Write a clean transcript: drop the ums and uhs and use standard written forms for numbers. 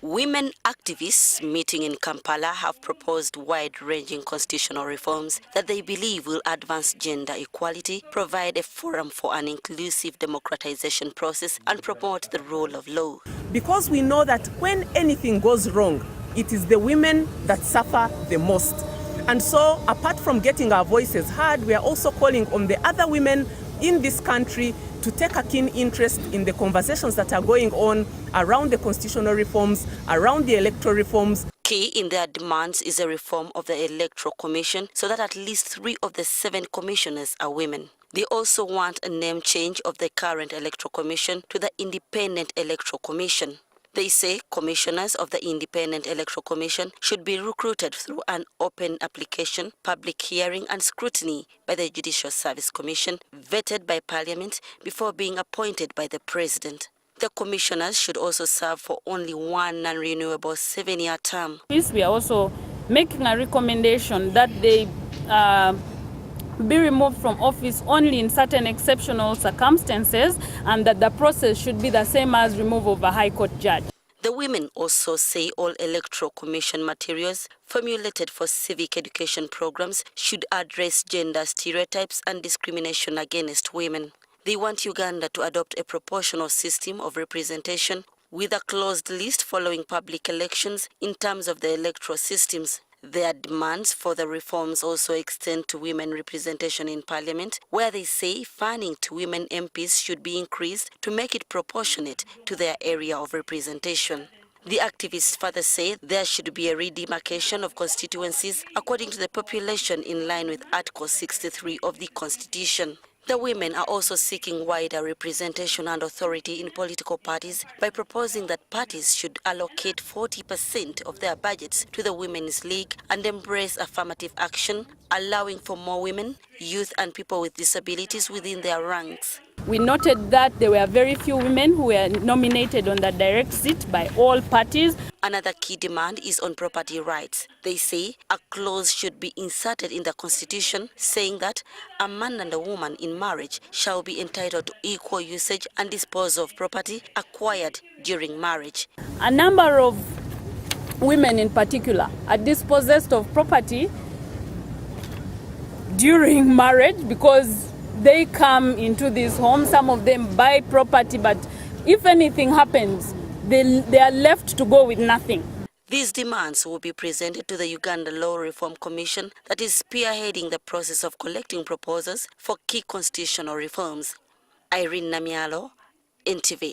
Women activists meeting in Kampala have proposed wide-ranging constitutional reforms that they believe will advance gender equality, provide a forum for an inclusive democratization process, and promote the rule of law. Because we know that when anything goes wrong, it is the women that suffer the most. And so, apart from getting our voices heard, we are also calling on the other women in this country to take a keen interest in the conversations that are going on around the constitutional reforms, around the electoral reforms. Key in their demands is a reform of the Electoral Commission so that at least 3 of the 7 commissioners are women. They also want a name change of the current Electoral Commission to the Independent Electoral Commission. They say commissioners of the Independent Electoral Commission should be recruited through an open application, public hearing and scrutiny by the Judicial Service Commission, vetted by Parliament before being appointed by the President. The commissioners should also serve for only one non-renewable 7-year term. We are also making a recommendation that they be removed from office only in certain exceptional circumstances, and that the process should be the same as removal of a High Court judge. The women also say all Electoral Commission materials formulated for civic education programs should address gender stereotypes and discrimination against women. They want Uganda to adopt a proportional system of representation with a closed list following public elections in terms of the electoral systems. Their demands for the reforms also extend to women representation in Parliament, where they say funding to women MPs should be increased to make it proportionate to their area of representation. The activists further say there should be a redemarcation of constituencies according to the population in line with Article 63 of the Constitution. The women are also seeking wider representation and authority in political parties by proposing that parties should allocate 40% of their budgets to the Women's League and embrace affirmative action, allowing for more women, youth and people with disabilities within their ranks. We noted that there were very few women who were nominated on the direct seat by all parties. Another key demand is on property rights. They say a clause should be inserted in the Constitution saying that a man and a woman in marriage shall be entitled to equal usage and disposal of property acquired during marriage. A number of women in particular are dispossessed of property during marriage because they come into this home. Some of them buy property, but if anything happens, they are left to go with nothing. These demands will be presented to the Uganda Law Reform Commission that is spearheading the process of collecting proposals for key constitutional reforms. Irene Namialo, NTV.